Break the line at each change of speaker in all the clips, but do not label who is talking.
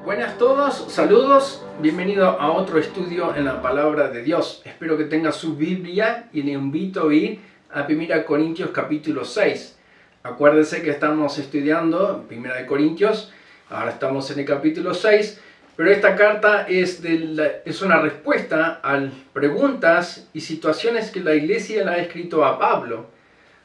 Buenas a todos, saludos, bienvenido a otro estudio en la Palabra de Dios. Espero que tenga su Biblia y le invito a ir a 1 Corintios capítulo 6. Acuérdense que estamos estudiando 1 Corintios, ahora estamos en el capítulo 6, pero esta carta es una respuesta a preguntas y situaciones que la iglesia le ha escrito a Pablo.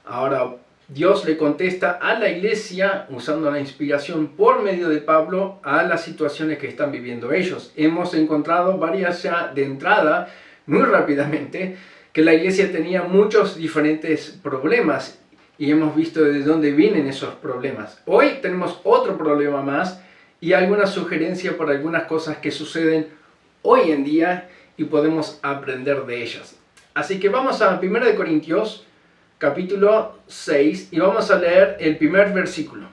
Ahora, Dios le contesta a la iglesia usando la inspiración por medio de Pablo a las situaciones que están viviendo ellos. Hemos encontrado varias ya de entrada, muy rápidamente, que la iglesia tenía muchos diferentes problemas y hemos visto de dónde vienen esos problemas. Hoy tenemos otro problema más y alguna sugerencia por algunas cosas que suceden hoy en día y podemos aprender de ellas. Así que vamos a 1 Corintios capítulo 6 y vamos a leer el primer versículo.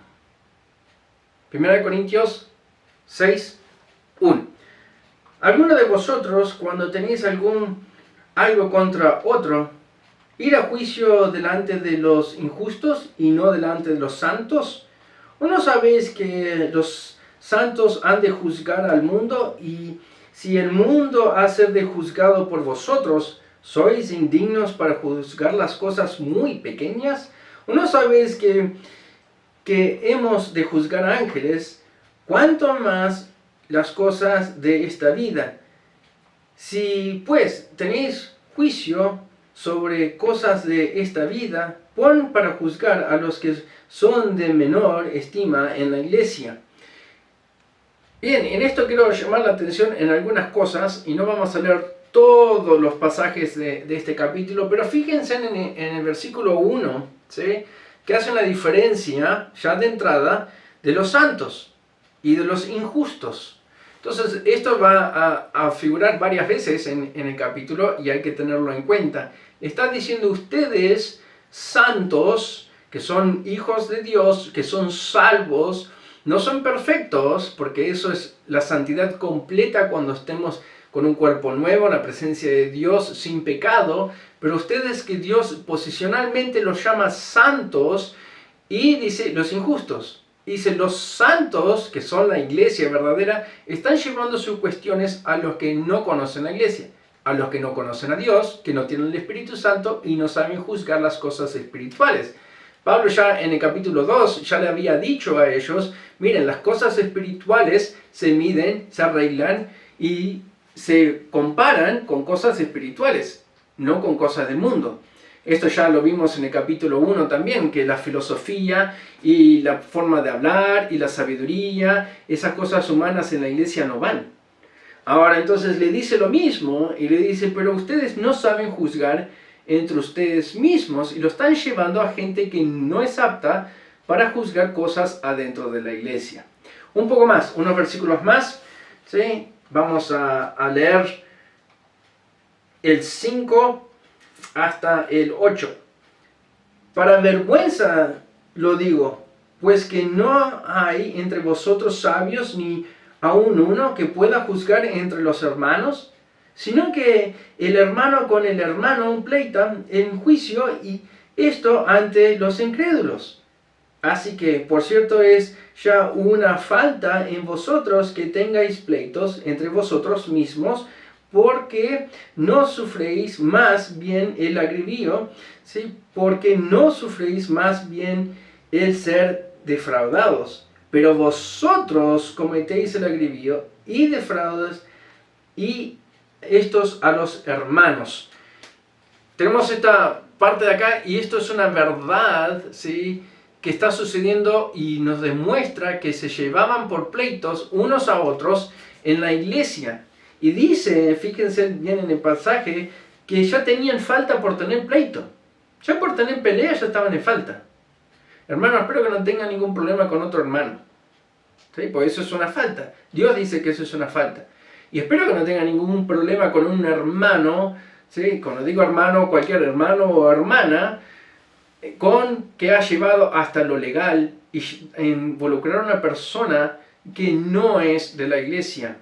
1 Corintios 6, 1. ¿Alguno de vosotros, cuando tenéis algo contra otro, ir a juicio delante de los injustos y no delante de los santos? ¿O no sabéis que los santos han de juzgar al mundo? Y si el mundo ha de ser juzgado por vosotros, ¿sois indignos para juzgar las cosas muy pequeñas? ¿O no sabéis que hemos de juzgar ángeles? ¿Cuánto más las cosas de esta vida? Si pues tenéis juicio sobre cosas de esta vida, pon para juzgar a los que son de menor estima en la iglesia. Bien, en esto quiero llamar la atención en algunas cosas y no vamos a leer todos los pasajes de este capítulo, pero fíjense en el versículo 1, ¿sí?, que hace una diferencia ya de entrada de los santos y de los injustos. Entonces esto va a figurar varias veces en el capítulo y hay que tenerlo en cuenta. Está diciendo ustedes santos, que son hijos de Dios, que son salvos, no son perfectos, porque eso es la santidad completa cuando estemos con un cuerpo nuevo, en la presencia de Dios, sin pecado, pero ustedes que Dios posicionalmente los llama santos, y dice los injustos. Dice los santos, que son la iglesia verdadera, están llevando sus cuestiones a los que no conocen la iglesia, a los que no conocen a Dios, que no tienen el Espíritu Santo y no saben juzgar las cosas espirituales. Pablo ya en el capítulo 2 ya le había dicho a ellos, miren, las cosas espirituales se miden, se arreglan y se comparan con cosas espirituales, no con cosas del mundo. Esto ya lo vimos en el capítulo 1 también, que la filosofía y la forma de hablar y la sabiduría, esas cosas humanas en la iglesia no van. Ahora entonces le dice lo mismo y le dice, pero ustedes no saben juzgar entre ustedes mismos y lo están llevando a gente que no es apta para juzgar cosas adentro de la iglesia. Un poco más, unos versículos más, ¿sí? Vamos a leer el 5 hasta el 8. Para vergüenza lo digo, pues que no hay entre vosotros sabios ni aun uno que pueda juzgar entre los hermanos, sino que el hermano con el hermano pleitan en juicio y esto ante los incrédulos. Así que, por cierto, es ya una falta en vosotros que tengáis pleitos entre vosotros mismos, porque no sufréis más bien el agravio, ¿sí?, porque no sufréis más bien el ser defraudados. Pero vosotros cometéis el agravio y defraudas, y estos a los hermanos. Tenemos esta parte de acá, y esto es una verdad, ¿sí?, que está sucediendo y nos demuestra que se llevaban por pleitos unos a otros en la iglesia. Y dice, fíjense bien en el pasaje, que ya tenían falta por tener pleito. Ya por tener pelea ya estaban en falta. Hermano, espero que no tengan ningún problema con otro hermano, ¿sí?, pues eso es una falta. Dios dice que eso es una falta. Y espero que no tengan ningún problema con un hermano, ¿sí?, cuando digo hermano, cualquier hermano o hermana, con que ha llevado hasta lo legal y involucrar a una persona que no es de la iglesia,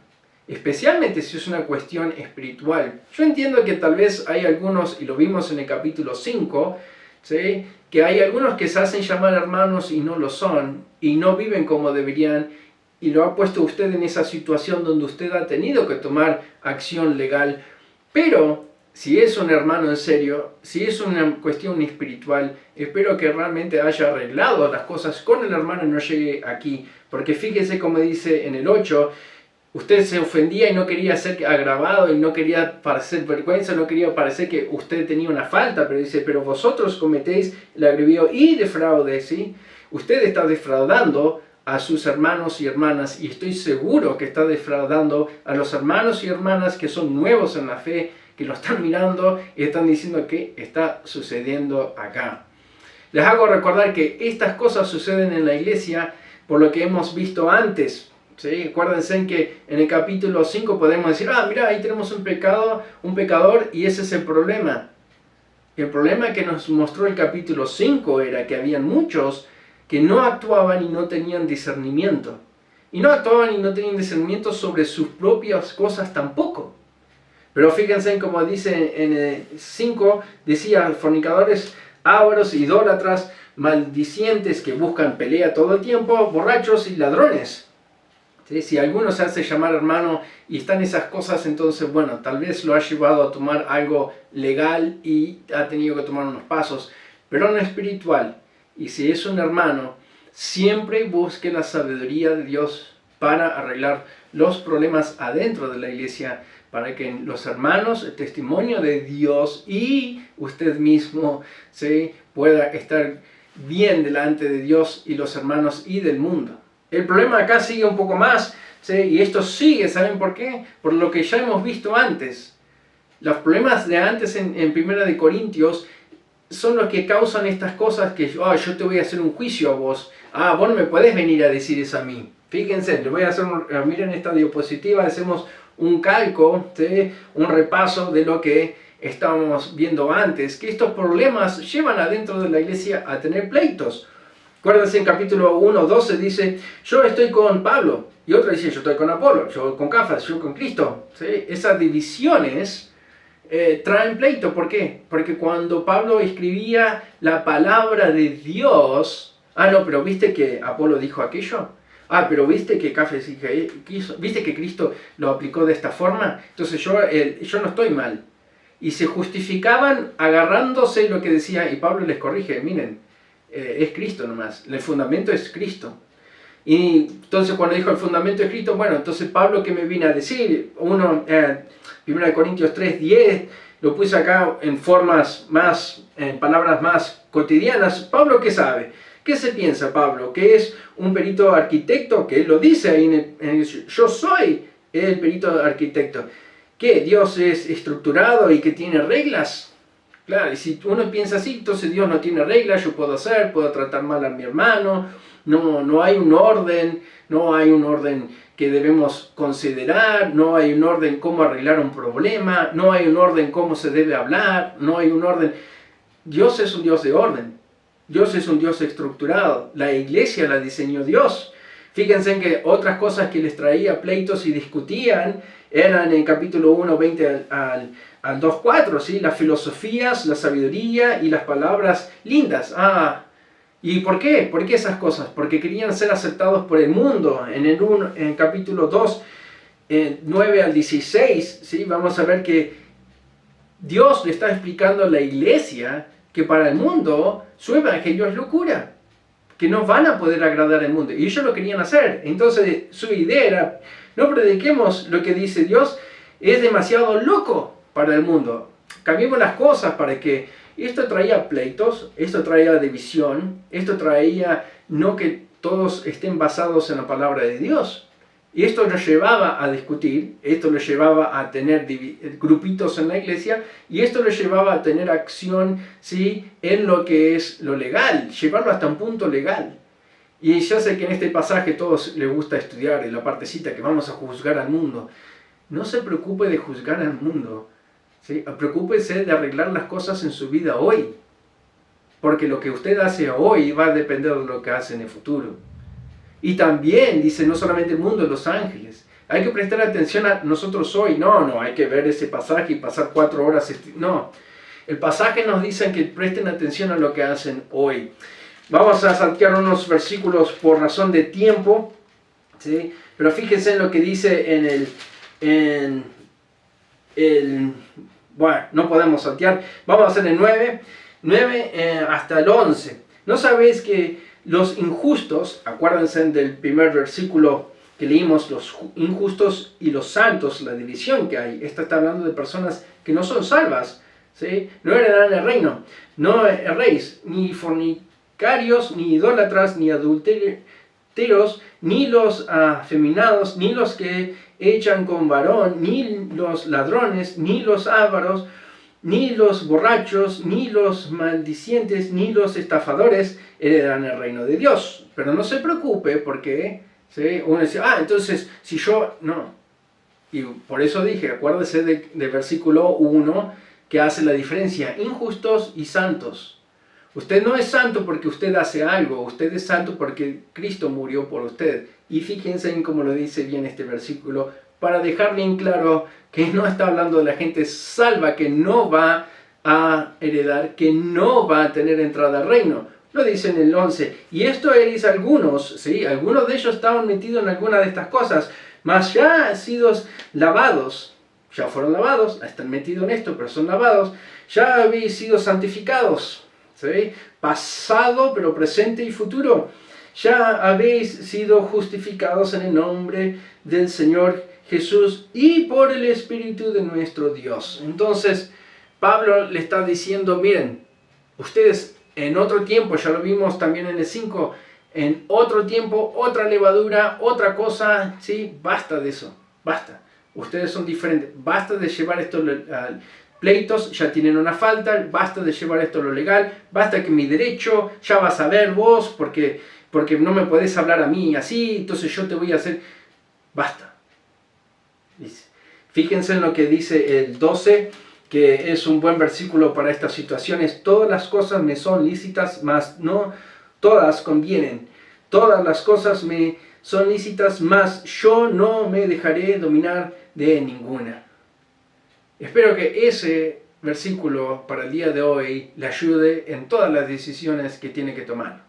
especialmente si es una cuestión espiritual. Yo entiendo que tal vez hay algunos, y lo vimos en el capítulo 5, ¿sí?, que hay algunos que se hacen llamar hermanos y no lo son, y no viven como deberían, y lo ha puesto usted en esa situación donde usted ha tenido que tomar acción legal. Pero si es un hermano en serio, si es una cuestión espiritual, espero que realmente haya arreglado las cosas con el hermano y no llegue aquí. Porque fíjese como dice en el 8, usted se ofendía y no quería ser agravado y no quería parecer vergüenza, no quería parecer que usted tenía una falta, pero dice, pero vosotros cometéis el agravio y defraude, ¿sí? Usted está defraudando a sus hermanos y hermanas, y estoy seguro que está defraudando a los hermanos y hermanas que son nuevos en la fe, que lo están mirando y están diciendo que está sucediendo acá. Les hago recordar que estas cosas suceden en la iglesia por lo que hemos visto antes. ¿Sí? Acuérdense que en el capítulo 5 podemos decir, mira, ahí tenemos un pecador y ese es el problema. El problema que nos mostró el capítulo 5 era que habían muchos que no actuaban y no tenían discernimiento. Y no actuaban y no tenían discernimiento sobre sus propias cosas tampoco. Pero fíjense como dice en el 5, decía, fornicadores, ávaros, idólatras, maldicientes que buscan pelea todo el tiempo, borrachos y ladrones. ¿Sí? Si alguno se hace llamar hermano y están esas cosas, entonces, bueno, tal vez lo ha llevado a tomar algo legal y ha tenido que tomar unos pasos, pero no espiritual. Y si es un hermano, siempre busque la sabiduría de Dios para arreglar los problemas adentro de la iglesia, para que los hermanos, el testimonio de Dios y usted mismo ¿sí? pueda estar bien delante de Dios y los hermanos y del mundo. El problema acá sigue un poco más, ¿sí? Y esto sigue, ¿saben por qué? Por lo que ya hemos visto antes. Los problemas de antes en 1 Corintios son los que causan estas cosas que yo te voy a hacer un juicio a vos. Vos no me podés venir a decir eso a mí. Fíjense, les voy a hacer, miren esta diapositiva, hacemos un calco, ¿sí? Un repaso de lo que estábamos viendo antes, que estos problemas llevan adentro de la iglesia a tener pleitos. Acuérdense en capítulo 1, 12 dice, yo estoy con Pablo, y otro dice, yo estoy con Apolo, yo con Cafas, yo con Cristo. ¿Sí? Esas divisiones traen pleito. ¿Por qué? Porque cuando Pablo escribía la palabra de Dios, pero ¿viste que Apolo dijo aquello? Pero ¿viste que Cafas quiso? ¿Viste que Cristo lo aplicó de esta forma? Entonces yo no estoy mal. Y se justificaban agarrándose lo que decía, y Pablo les corrige, miren, es Cristo nomás, el fundamento es Cristo. Y entonces cuando dijo el fundamento es Cristo, bueno, entonces Pablo, ¿qué me vine a decir? 1 Corintios 3:10, lo puse acá en en palabras más cotidianas. Pablo, ¿qué sabe? ¿Qué se piensa Pablo? ¿Que es un perito arquitecto? Que él lo dice ahí yo soy el perito arquitecto. ¿Qué? ¿Dios es estructurado y que tiene reglas? Claro, y si uno piensa así, entonces Dios no tiene reglas, yo puedo tratar mal a mi hermano, no hay un orden, no hay un orden que debemos considerar, no hay un orden cómo arreglar un problema, no hay un orden cómo se debe hablar, no hay un orden. Dios es un Dios de orden, Dios es un Dios estructurado, la iglesia la diseñó Dios. Fíjense en que otras cosas que les traía pleitos y discutían eran en capítulo 1, 20 al 2.4, ¿sí? Las filosofías, la sabiduría y las palabras lindas. ¿Y por qué? ¿Por qué esas cosas? Porque querían ser aceptados por el mundo. En capítulo 2, 9 al 16, ¿sí? Vamos a ver que Dios le está explicando a la iglesia que para el mundo su evangelio es locura, que no van a poder agradar al mundo. Y ellos lo querían hacer. Entonces su idea era, no prediquemos lo que dice Dios, es demasiado loco para el mundo. Cambiemos las cosas para que esto traía pleitos, esto traía división, esto traía no que todos estén basados en la palabra de Dios. Y esto lo llevaba a discutir, esto lo llevaba a tener grupitos en la iglesia, y esto lo llevaba a tener acción, ¿sí? En lo que es lo legal, llevarlo hasta un punto legal. Y ya sé que en este pasaje a todos les gusta estudiar, en la partecita que vamos a juzgar al mundo. No se preocupe de juzgar al mundo, ¿sí? Preocúpese de arreglar las cosas en su vida hoy, porque lo que usted hace hoy va a depender de lo que hace en el futuro. Y también dice, no solamente el mundo, los ángeles. Hay que prestar atención a nosotros hoy. No hay que ver ese pasaje y pasar 4 horas. No, el pasaje nos dice que presten atención a lo que hacen hoy. Vamos a saltear unos versículos por razón de tiempo. ¿sí? Pero fíjense en lo que dice bueno, no podemos saltear, vamos a hacer el 9 hasta el 11. ¿No sabéis que los injustos, acuérdense del primer versículo que leímos, los injustos y los santos, la división que hay? Esta está hablando de personas que no son salvas, ¿sí? No heredarán el reino, no erréis, ni fornicarios, ni idólatras, ni adúlteros, ni los afeminados, ni los que echan con varón, ni los ladrones, ni los ávaros, ni los borrachos, ni los maldicientes, ni los estafadores heredarán el reino de Dios. Pero no se preocupe porque, ¿sí? Uno dice, entonces si yo, no. Y por eso dije, acuérdese del versículo 1 que hace la diferencia, injustos y santos. Usted no es santo porque usted hace algo, usted es santo porque Cristo murió por usted. Y fíjense en cómo lo dice bien este versículo, para dejar bien claro que no está hablando de la gente salva que no va a heredar, que no va a tener entrada al reino. Lo dice en el 11. Y esto eres algunos, ¿sí? Algunos de ellos estaban metidos en alguna de estas cosas, mas ya han sido lavados, ya fueron lavados, están metidos en esto, pero son lavados, ya habéis sido santificados, ¿sí? Pasado, pero presente y futuro. Ya habéis sido justificados en el nombre del Señor Jesús y por el Espíritu de nuestro Dios. Entonces, Pablo le está diciendo, miren, ustedes en otro tiempo, ya lo vimos también en el 5, en otro tiempo, otra levadura, otra cosa, ¿sí? Basta de eso, basta. Ustedes son diferentes, basta de llevar esto al pleitos, ya tienen una falta, basta de llevar esto a lo legal, basta que mi derecho, ya vas a ver vos, porque no me podés hablar a mí así, entonces yo te voy a hacer, basta. Dice. Fíjense en lo que dice el 12, que es un buen versículo para estas situaciones. Todas las cosas me son lícitas, mas no todas convienen. Todas las cosas me son lícitas, mas yo no me dejaré dominar de ninguna. Espero que ese versículo para el día de hoy le ayude en todas las decisiones que tiene que tomar.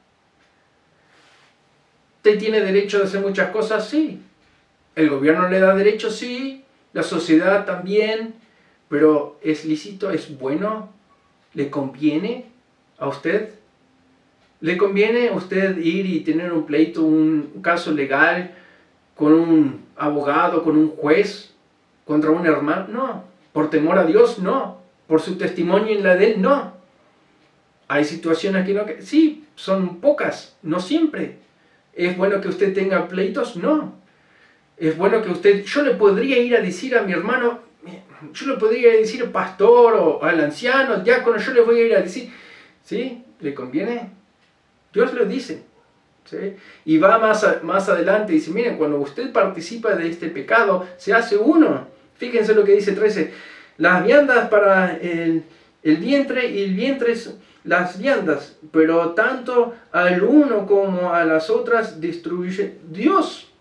¿Usted tiene derecho de hacer muchas cosas? Sí. ¿El gobierno le da derecho? Sí. ¿La sociedad también? ¿Pero es lícito? ¿Es bueno? ¿Le conviene a usted? ¿Le conviene a usted ir y tener un pleito, un caso legal con un abogado, con un juez, contra un hermano? No. ¿Por temor a Dios? No. ¿Por su testimonio en la de él? No. ¿Hay situaciones que no? Sí, son pocas, no siempre. ¿Es bueno que usted tenga pleitos? No. ¿Es bueno que usted... Yo le podría ir a decir a mi hermano, yo le podría decir al pastor o al anciano, al diácono, yo le voy a ir a decir, ¿sí? ¿Le conviene? Dios lo dice. ¿Sí? Y va más adelante y dice, miren, cuando usted participa de este pecado, se hace uno. Fíjense lo que dice 13. Las viandas para el vientre y el vientre las viandas, pero tanto al uno como a las otras destruye Dios.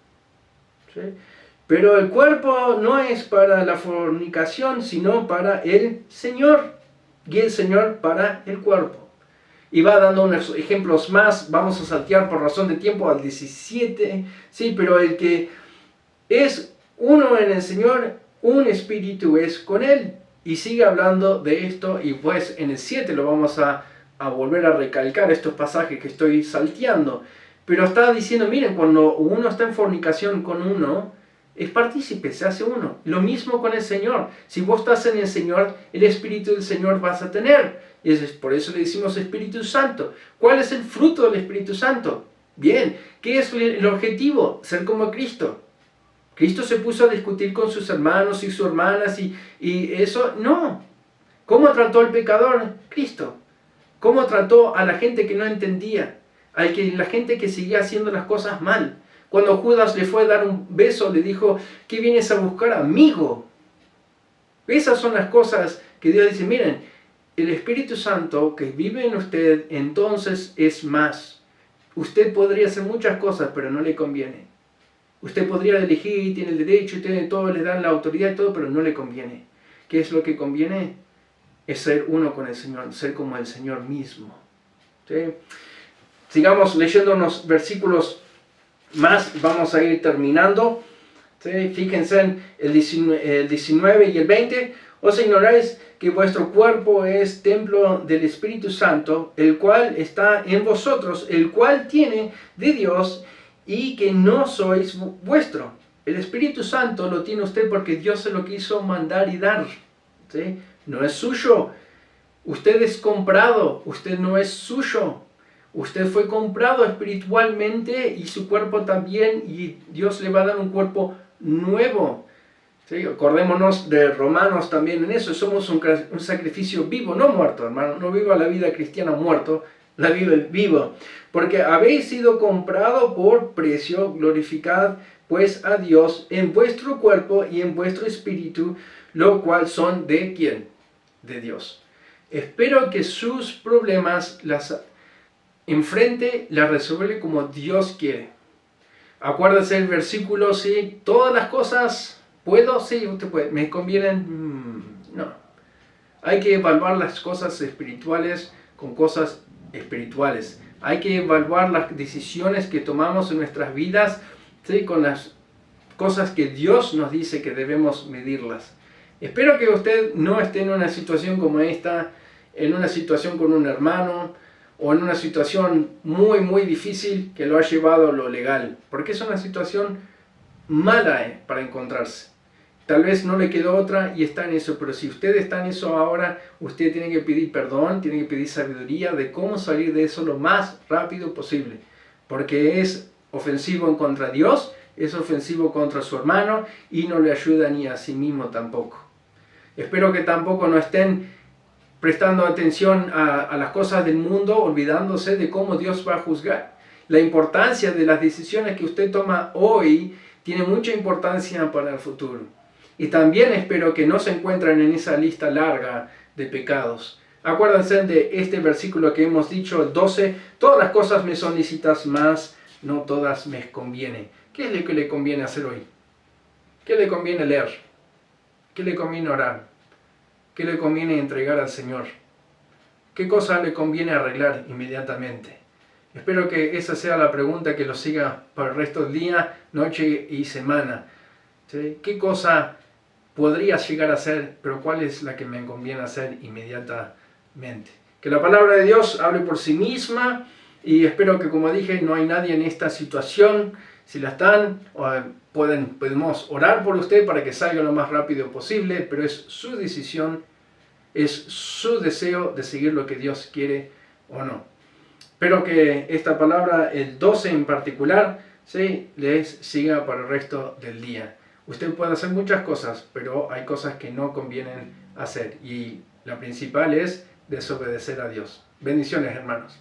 ¿Sí? Pero el cuerpo no es para la fornicación, sino para el Señor, y el Señor para el cuerpo. Y va dando unos ejemplos más, vamos a saltear por razón de tiempo al 17, sí, pero el que es uno en el Señor, un espíritu es con Él. Y sigue hablando de esto, y pues en el 7 lo vamos a volver a recalcar estos pasajes que estoy salteando. Pero está diciendo, miren, cuando uno está en fornicación con uno, es partícipe, se hace uno. Lo mismo con el Señor. Si vos estás en el Señor, el Espíritu del Señor vas a tener. Y por eso le decimos Espíritu Santo. ¿Cuál es el fruto del Espíritu Santo? Bien, ¿qué es el objetivo? Ser como Cristo. Cristo se puso a discutir con sus hermanos y sus hermanas y eso, no. ¿Cómo trató al pecador? Cristo. ¿Cómo trató a la gente que no entendía? A la gente que seguía haciendo las cosas mal. Cuando Judas le fue a dar un beso, le dijo, ¿qué vienes a buscar, amigo? Esas son las cosas que Dios dice, miren, el Espíritu Santo que vive en usted, entonces es más. Usted podría hacer muchas cosas, pero no le conviene. Usted podría elegir, tiene el derecho, tiene todo, le dan la autoridad y todo, pero no le conviene. ¿Qué es lo que conviene? Es ser uno con el Señor, ser como el Señor mismo. ¿Sí? Sigamos leyendo unos versículos más vamos a ir terminando. ¿Sí? Fíjense en el 19 y el 20. ¿Os ignoráis que vuestro cuerpo es templo del Espíritu Santo, el cual está en vosotros, el cual tiene de Dios, y que no sois vuestro? El Espíritu Santo lo tiene usted porque Dios se lo quiso mandar y dar. ¿Sí? No es suyo. Usted es comprado, usted no es suyo. Usted fue comprado espiritualmente y su cuerpo también, y Dios le va a dar un cuerpo nuevo. ¿Sí? Acordémonos de Romanos también en eso. Somos un sacrificio vivo, no muerto, hermano. No viva la vida cristiana muerto, la viva vivo. Porque habéis sido comprado por precio. Glorificad pues a Dios en vuestro cuerpo y en vuestro espíritu, lo cual son ¿de quién? De Dios. Espero que sus problemas las enfrente, las resuelve como Dios quiere. Acuérdese el versículo, sí, todas las cosas puedo, sí, usted puede, me convienen, no. Hay que evaluar las cosas espirituales con cosas espirituales. Hay que evaluar las decisiones que tomamos en nuestras vidas, sí, con las cosas que Dios nos dice que debemos medirlas. Espero que usted no esté en una situación como esta, en una situación con un hermano, o en una situación muy muy difícil que lo ha llevado a lo legal, porque es una situación mala para encontrarse. Tal vez no le quedó otra y está en eso, pero si usted está en eso ahora, usted tiene que pedir perdón, tiene que pedir sabiduría de cómo salir de eso lo más rápido posible, porque es ofensivo en contra de Dios, es ofensivo contra su hermano y no le ayuda ni a sí mismo tampoco. Espero que tampoco no estén prestando atención a las cosas del mundo, olvidándose de cómo Dios va a juzgar. La importancia de las decisiones que usted toma hoy tiene mucha importancia para el futuro. Y también espero que no se encuentren en esa lista larga de pecados. Acuérdense de este versículo que hemos dicho, el 12, todas las cosas me son lícitas, mas no todas me convienen. ¿Qué es lo que le conviene hacer hoy? ¿Qué le conviene leer? ¿Qué le conviene orar? ¿Qué le conviene entregar al Señor? ¿Qué cosa le conviene arreglar inmediatamente? Espero que esa sea la pregunta que lo siga para el resto del día, noche y semana. ¿Sí? ¿Qué cosa podría llegar a hacer, pero cuál es la que me conviene hacer inmediatamente? Que la palabra de Dios hable por sí misma, y espero que, como dije, no hay nadie en esta situación. Si la están, podemos orar por usted para que salga lo más rápido posible, pero es su decisión, es su deseo de seguir lo que Dios quiere o no. Espero que esta palabra, el 12 en particular, ¿sí?, les siga para el resto del día. Usted puede hacer muchas cosas, pero hay cosas que no convienen hacer, y la principal es desobedecer a Dios. Bendiciones, hermanos.